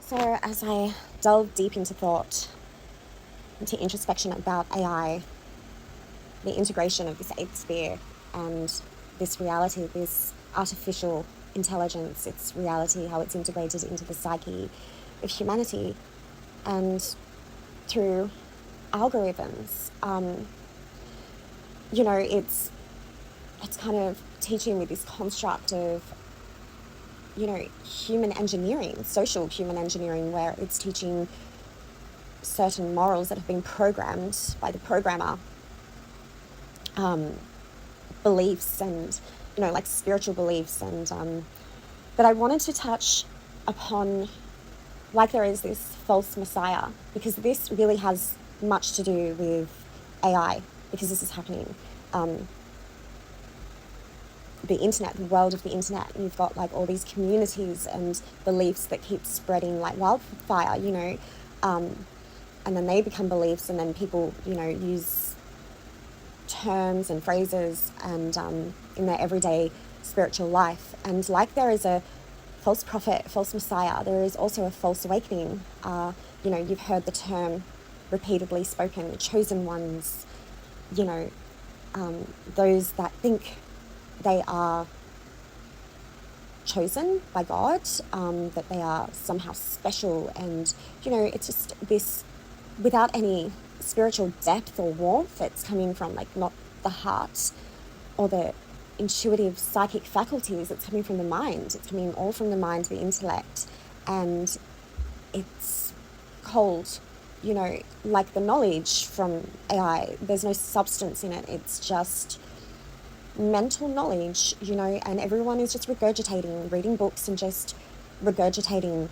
So as I delve deep into thought, into introspection about AI, the integration of this eighth sphere and this reality, this artificial intelligence, its reality, how it's integrated into the psyche of humanity, and through algorithms, it's kind of teaching me this construct of human engineering, social human engineering, where it's teaching certain morals that have been programmed by the programmer, beliefs and, like spiritual beliefs. And but I wanted to touch upon, like, there is this false messiah, because this really has much to do with AI, because this is happening. The internet, the world of the internet, and you've got like all these communities and beliefs that keep spreading like wildfire, and then they become beliefs, and then people, use terms and phrases and in their everyday spiritual life. And like there is a false prophet, false messiah, there is also a false awakening. You've heard the term repeatedly spoken, the chosen ones, those that think they are chosen by God, that they are somehow special. And, it's just this without any spiritual depth or warmth. It's coming from like not the heart or the intuitive psychic faculties. It's coming from the mind. It's coming all from the mind, the intellect. And it's cold, like the knowledge from AI. There's no substance in it. It's just mental knowledge, and everyone is just regurgitating, reading books and just regurgitating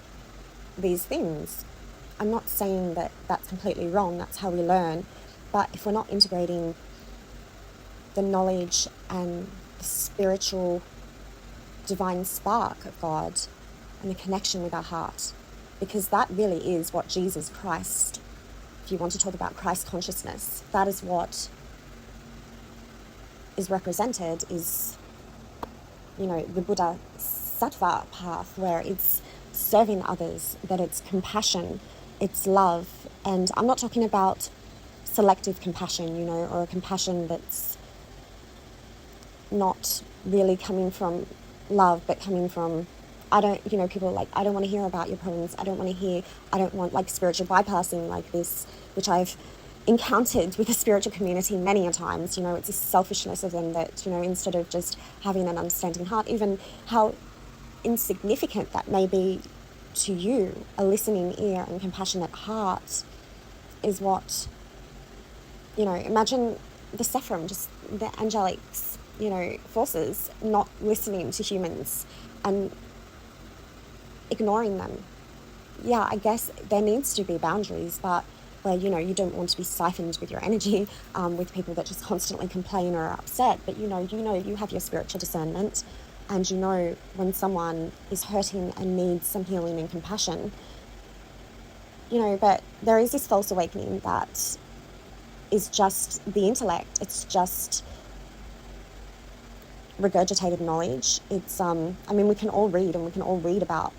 these things. I'm not saying that that's completely wrong. That's how we learn. But if we're not integrating the knowledge and the spiritual divine spark of God and the connection with our heart, because that really is what Jesus Christ, if you want to talk about Christ consciousness, that is what is represented, is, the Buddha Sattva path, where it's serving others, that it's compassion, it's love. And I'm not talking about selective compassion, or a compassion that's not really coming from love, but coming from, people are like, I don't want to hear about your problems. I don't want like spiritual bypassing like this, which I've encountered with the spiritual community many a times. It's a selfishness of them that, instead of just having an understanding heart, even how insignificant that may be to you, a listening ear and compassionate heart is what, imagine the Sephrim, just the angelic, forces not listening to humans and ignoring them. Yeah, I guess there needs to be boundaries, but where, you don't want to be siphoned with your energy with people that just constantly complain or are upset. But, you have your spiritual discernment, and when someone is hurting and needs some healing and compassion, but there is this false awakening that is just the intellect. It's just regurgitated knowledge. It's, we can all read about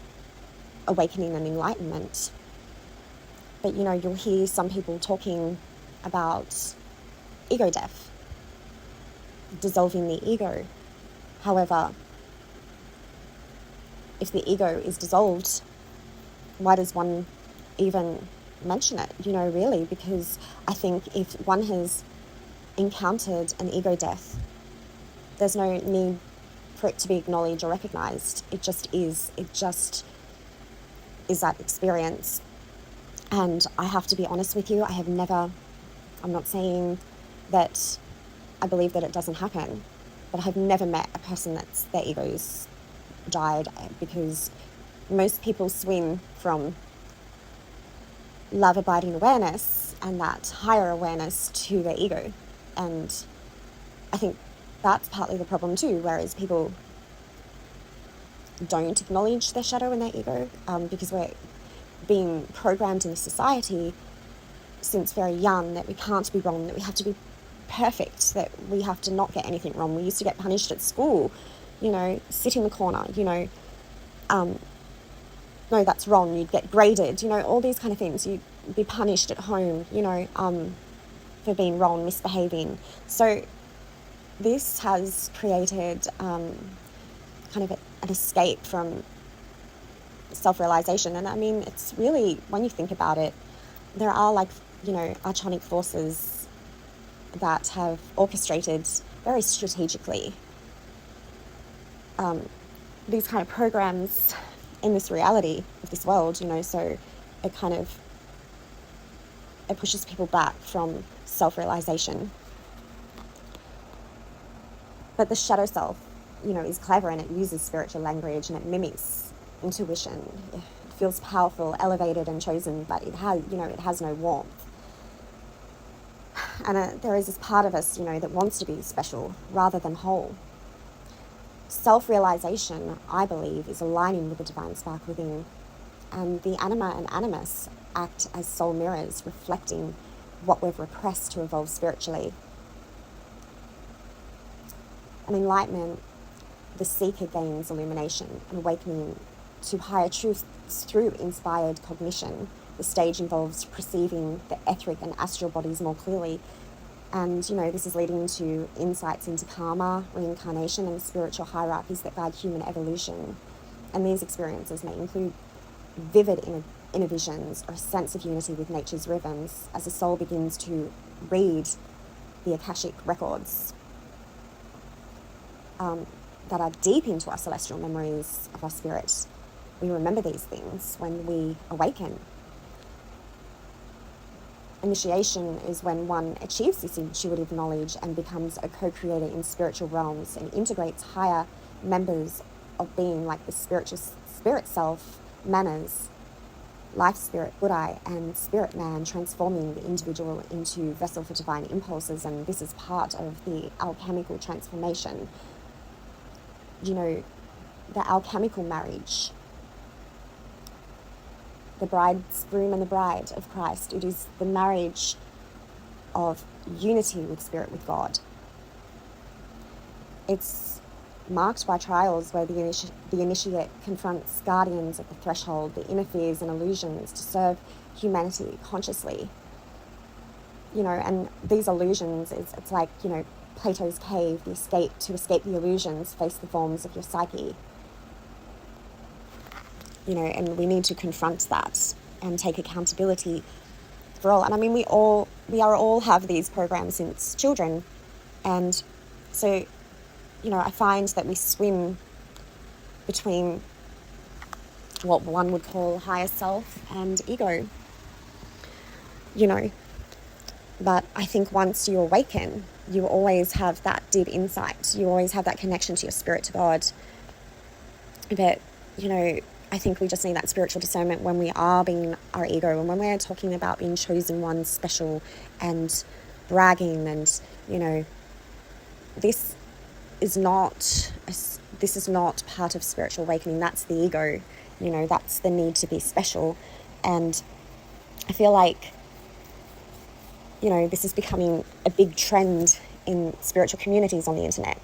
awakening and enlightenment. But, you'll hear some people talking about ego death, dissolving the ego. However, if the ego is dissolved, why does one even mention it, really? Because I think if one has encountered an ego death, there's no need for it to be acknowledged or recognized. It just is that experience. And I have to be honest with you, I'm not saying that I believe that it doesn't happen, but I've never met a person that's their ego's died, because most people swim from love abiding awareness and that higher awareness to their ego. And I think that's partly the problem too, whereas people don't acknowledge their shadow and their ego, because we're being programmed in society since very young that we can't be wrong, that we have to be perfect, that we have to not get anything wrong. We used to get punished at school, sit in the corner, but no, that's wrong, you'd get graded, all these kind of things. You'd be punished at home, for being wrong, misbehaving. So this has created kind of an escape from self-realization. And I mean, it's really, when you think about it, there are archonic forces that have orchestrated very strategically these kind of programs in this reality of this world, so it pushes people back from self-realization. But the shadow self, is clever, and it uses spiritual language, and it mimics intuition. It feels powerful, elevated, and chosen, but it has no warmth. And there is this part of us, that wants to be special rather than whole. Self-realization, I believe, is aligning with the divine spark within. And the anima and animus act as soul mirrors, reflecting what we've repressed to evolve spiritually. And enlightenment, the seeker gains illumination and awakening to higher truths through inspired cognition. The stage involves perceiving the etheric and astral bodies more clearly. And, this is leading to insights into karma, reincarnation, and spiritual hierarchies that guide human evolution. And these experiences may include vivid inner visions or a sense of unity with nature's rhythms as the soul begins to read the Akashic records that are deep into our celestial memories of our spirit. We remember these things when we awaken. Initiation is when one achieves this intuitive knowledge and becomes a co-creator in spiritual realms and integrates higher members of being, like the spirit self, manas, life spirit, Buddha, and spirit man, transforming the individual into vessel for divine impulses. And this is part of the alchemical transformation. The alchemical marriage, the bridegroom and the bride of Christ. It is the marriage of unity with spirit, with God. It's marked by trials where the initiate confronts guardians at the threshold, the inner fears and illusions, to serve humanity consciously. And these illusions, it's like, Plato's cave, to escape the illusions, face the forms of your psyche. And we need to confront that and take accountability for all. And I mean, we all have these programs since children. And so, I find that we swim between what one would call higher self and ego, But I think once you awaken, you always have that deep insight. You always have that connection to your spirit, to God. But, I think we just need that spiritual discernment when we are being our ego, and when we're talking about being chosen one, special, and bragging. And, this is not part of spiritual awakening. That's the ego. That's the need to be special. And I feel like, this is becoming a big trend in spiritual communities on the internet.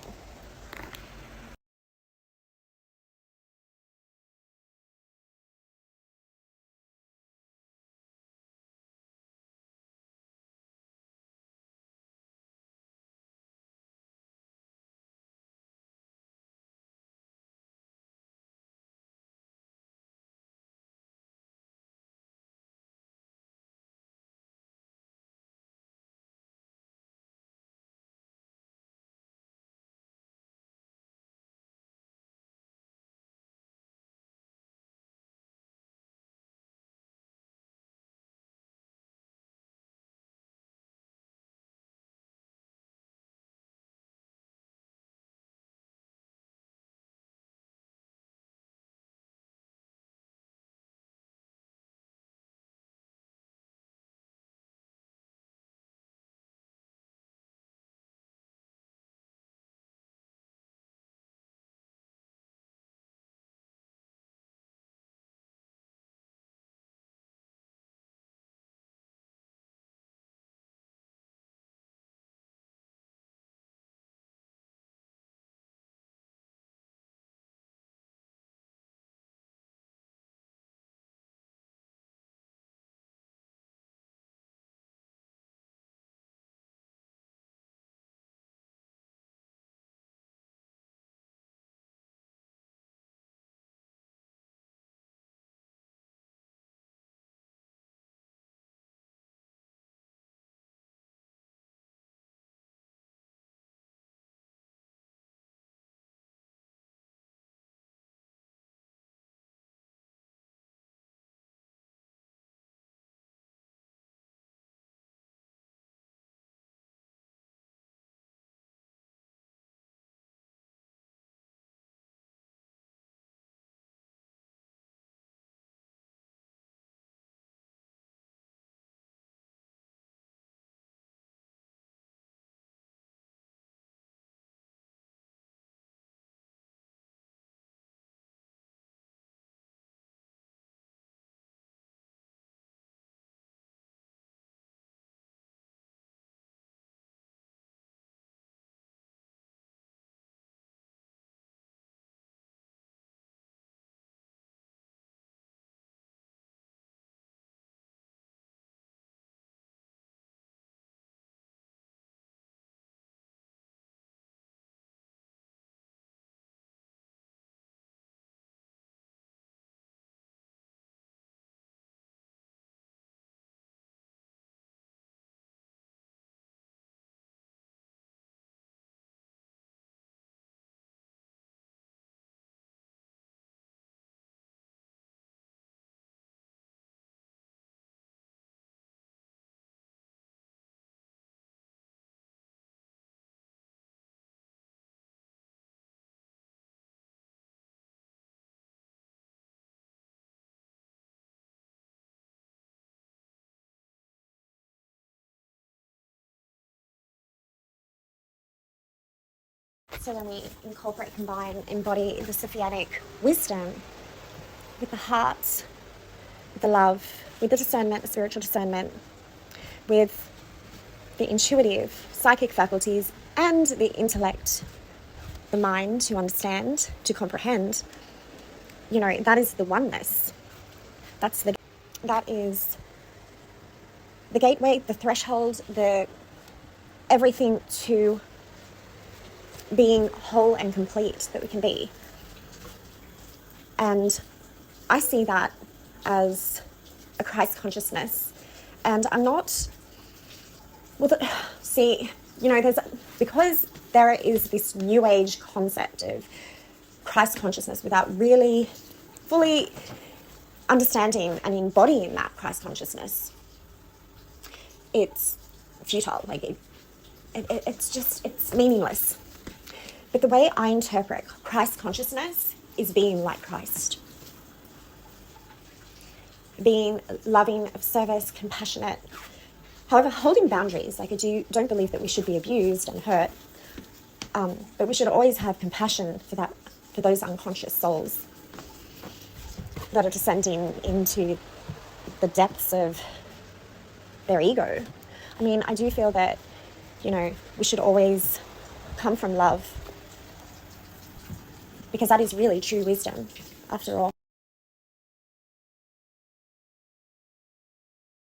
So when we incorporate, combine, embody the Sophianic wisdom with the heart, with the love, with the discernment, the spiritual discernment, with the intuitive, psychic faculties, and the intellect, the mind to understand, to comprehend, that is the oneness. That is the gateway, the threshold, the everything to being whole and complete that we can be. And I see that as a Christ consciousness. And I'm not, because there is this new age concept of Christ consciousness without really fully understanding and embodying that Christ consciousness, it's futile. It's meaningless. But the way I interpret Christ consciousness is being like Christ. Being loving, of service, compassionate. However, holding boundaries. I don't believe that we should be abused and hurt. But we should always have compassion for those unconscious souls that are descending into the depths of their ego. I do feel that, we should always come from love, because that is really true wisdom, after all.